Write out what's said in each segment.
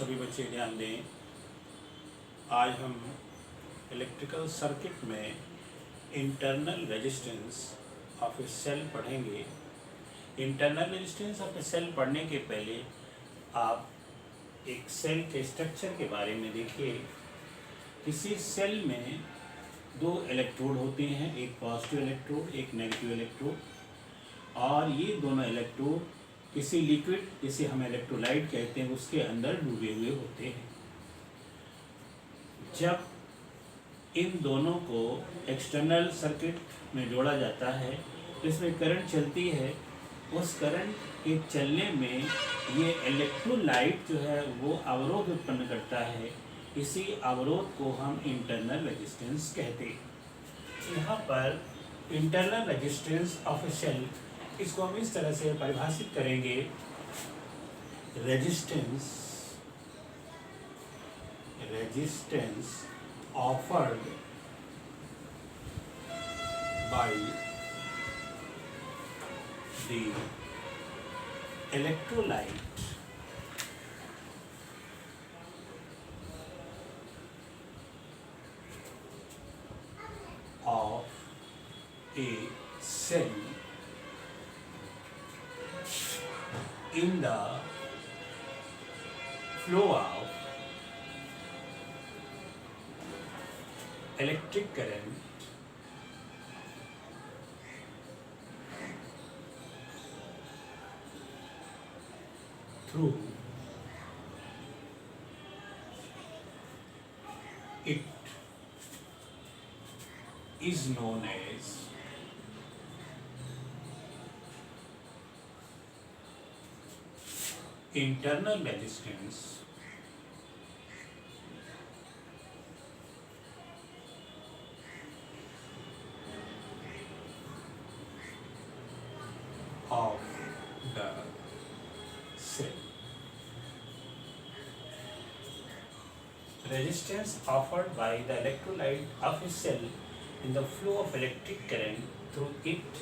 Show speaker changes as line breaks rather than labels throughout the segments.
सभी बच्चे ध्यान दें। आज हम इलेक्ट्रिकल सर्किट में internal resistance of a cell पढ़ेंगे। Internal resistance of a cell पढ़ने के पहले आप एक सेल के स्ट्रक्चर के बारे में देखिए। किसी सेल में दो इलेक्ट्रोड होते हैं, एक पॉजिटिव इलेक्ट्रोड, एक नेगेटिव इलेक्ट्रोड, और ये दोनों इलेक्ट्रोड किसी लिक्विड जिसे हम इलेक्ट्रोलाइट कहते हैं उसके अंदर डूबे हुए होते हैं। जब इन दोनों को एक्सटर्नल सर्किट में जोड़ा जाता है तो इसमें करंट चलती है। उस करंट के चलने में ये इलेक्ट्रोलाइट जो है वो अवरोध उत्पन्न करता है। इसी अवरोध को हम इंटरनल रेजिस्टेंस कहते हैं। यहाँ पर internal resistance of a cell, इसको हम इस तरह से परिभाषित करेंगे। Resistance offered by the electrolyte of a cell in the flow of electric current through it is known as internal resistance of the cell. Resistance offered by the electrolyte of a cell in the flow of electric current through it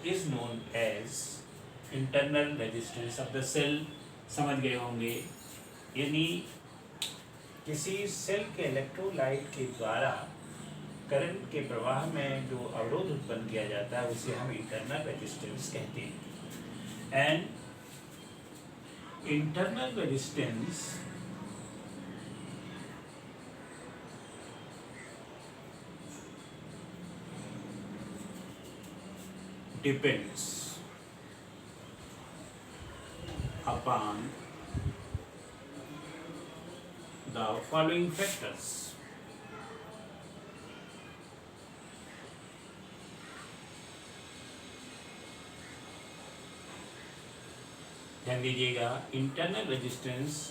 is known as internal resistance of the cell. समझ गए होंगे। यानी किसी cell के electrolyte के द्वारा current के प्रवाह में जो अवरोध उत्पन्न किया जाता है उसे हम इंटरनल रेजिस्टेंस कहते हैं। And internal resistance depends upon the following factors. ध्यान दीजिएगा, इंटरनल रेजिस्टेंस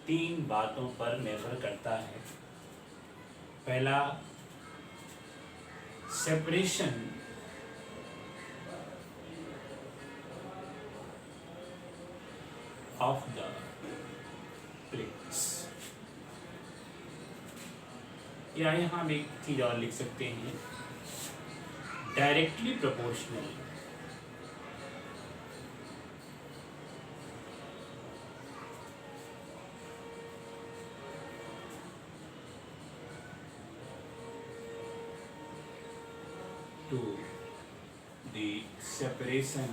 तीन बातों पर निर्भर करता है। पहला, सेपरेशन of the plates, या यहाँ हम एक चीज और लिख सकते हैं, directly proportional to the separation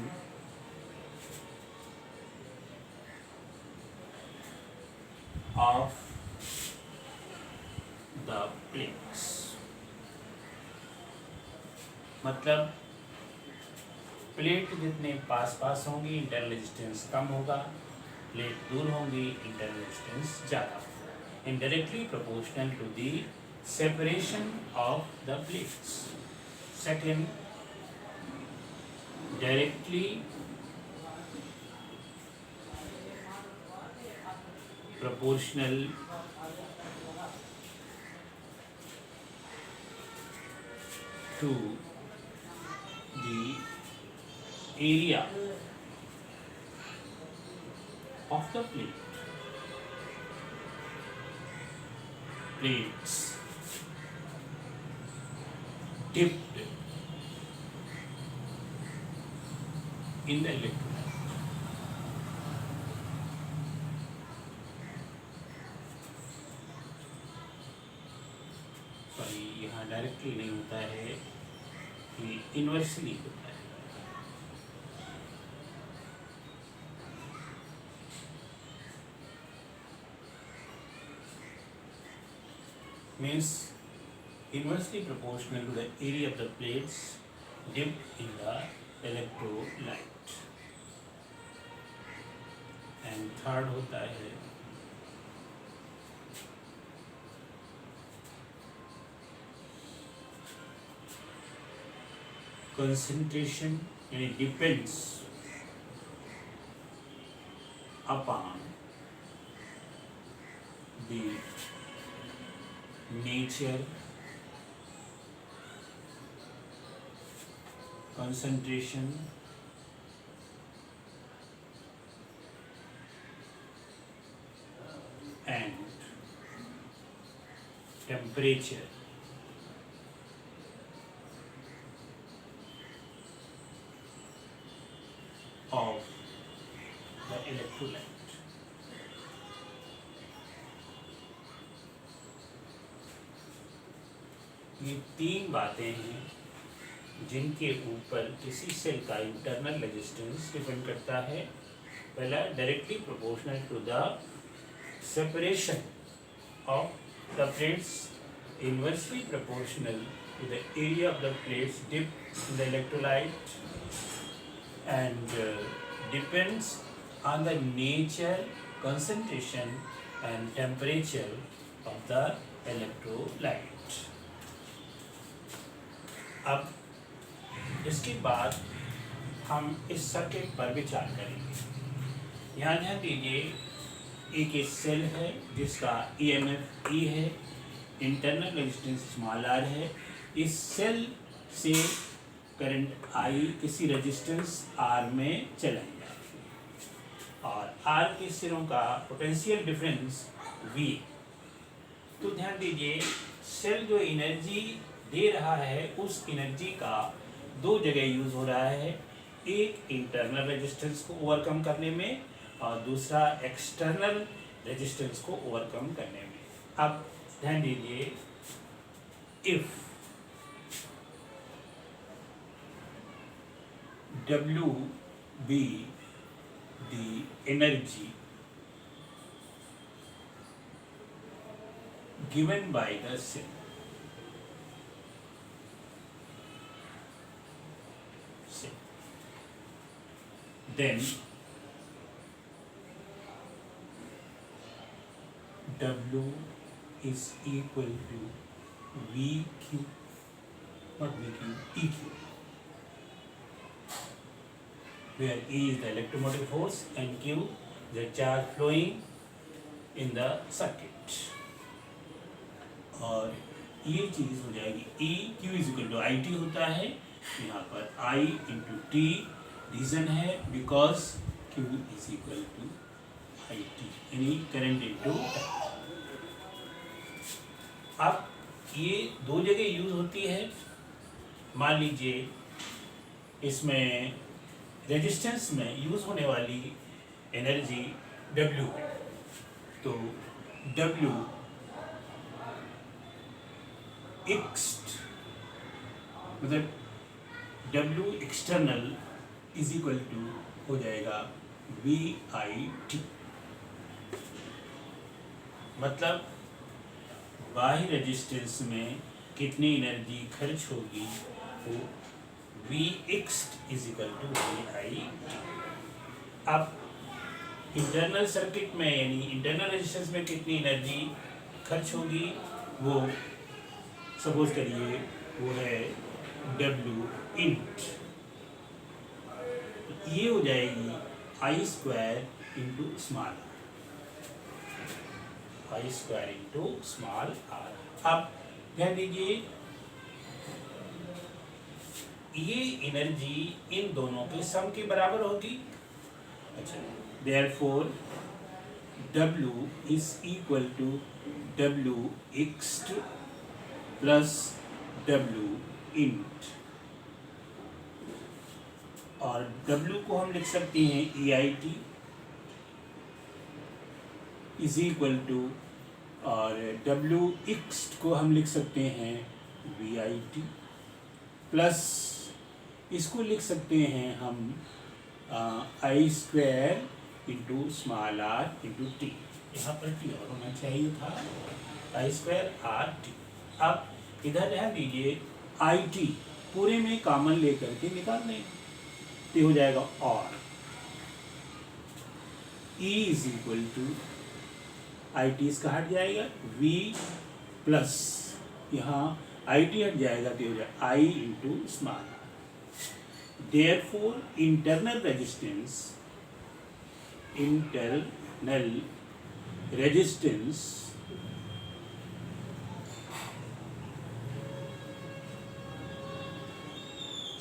of the plates। मतलब प्लेट जितने पास पास होंगी इंटरनल रेजिस्टेंस कम होगा, प्लेट दूर होंगी इंटरनल रेजिस्टेंस ज़्यादा होगा। Indirectly proportional to the separation of the plates. Second, directly proportional to the area of the plate. Plates dipped in the electrolyte. Directly नहीं होता है, ये इन्वर्सली होता है। Means inversely proportional to the area of the plates dipped in the electrolyte. And third होता है concentration, and it depends upon the nature, concentration, and temperature of the electrolyte. ये तीन बातें हैं जिनके ऊपर किसी सेल का इंटरनल रेजिस्टेंस डिपेंड करता है। पहला, directly proportional to the separation of the plates, inversely proportional to the area of the plates dipped in the electrolyte, and depends on the nature, concentration and temperature of the electrolyte. अब इसके बाद हम इस circuit पर विचार करेंगे। यहाँ ध्यान दीजिए, एक सेल है जिसका EMF E है, इंटरनल रेजिस्टेंस स्मॉल r है। इस सेल से करंट I किसी रेजिस्टेंस R में चलाएगा और R के सिरों का पोटेंशियल डिफरेंस V। तो ध्यान दीजिए, सेल जो एनर्जी दे रहा है उस एनर्जी का दो जगह यूज हो रहा है, एक इंटरनल रेजिस्टेंस को ओवरकम करने में और दूसरा एक्सटर्नल रेजिस्टेंस को ओवरकम करने में। अब ध्यान दीजिए, if W be the energy given by the cell, then W is equal to VQ, not VQ, EQ, where E is the electromotive force and Q the charge flowing in the circuit. और ये चीज़ हो जाएगी E Q is equal to IT होता है, यहाँ पर I into T reason है because Q is equal to IT, यानी करंट इंटू। अब ये दो जगह यूज होती है। मान लीजिए इसमें रेजिस्टेंस में यूज होने वाली एनर्जी W है, तो W एक्स्ट मतलब W external is equal to हो जाएगा VIT। मतलब बाह्य रेजिस्टेंस में कितनी एनर्जी खर्च होगी वो Vx is equal to VIT। अब इंटरनल सर्किट में यानी इंटरनल रेजिस्टेंस में कितनी एनर्जी खर्च होगी वो सपोज करिए वो है W इंट, ये हो जाएगी I square into small I square into small r। अब ध्यान दीजिए, ये एनर्जी इन दोनों के सम के बराबर होगी। अच्छा, therefore W is equal to W ext plus W int, और W को हम लिख सकते हैं EIT इज इक्वल टू, और W एक्स्ट को हम लिख सकते हैं वी आई टी प्लस इसको लिख सकते हैं हम I square into small R into T, यहाँ पर टी और होना चाहिए था, आई स्क्वायर आर टी। अब इधर ध्यान दीजिए आई टी पूरे में कॉमन लेकर के निकाल दें, तो हो जाएगा और E is equal to I T इसका हट जाएगा V प्लस यहाँ आई टी हट जाएगा तो हो जाएगा I into small R. Therefore internal resistance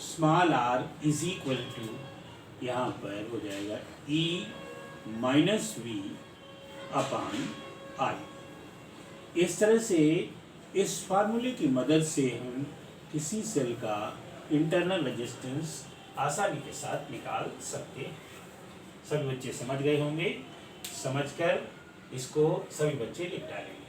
small R is equal to, यहाँ पर हो जाएगा E minus V upon I. इस तरह से इस फार्मूले की मदद से हम किसी सेल का इंटरनल रेजिस्टेंस आसानी के साथ निकाल सकते हैं। सभी बच्चे समझ गए होंगे, समझकर इसको सभी बच्चे लिख डालेंगे।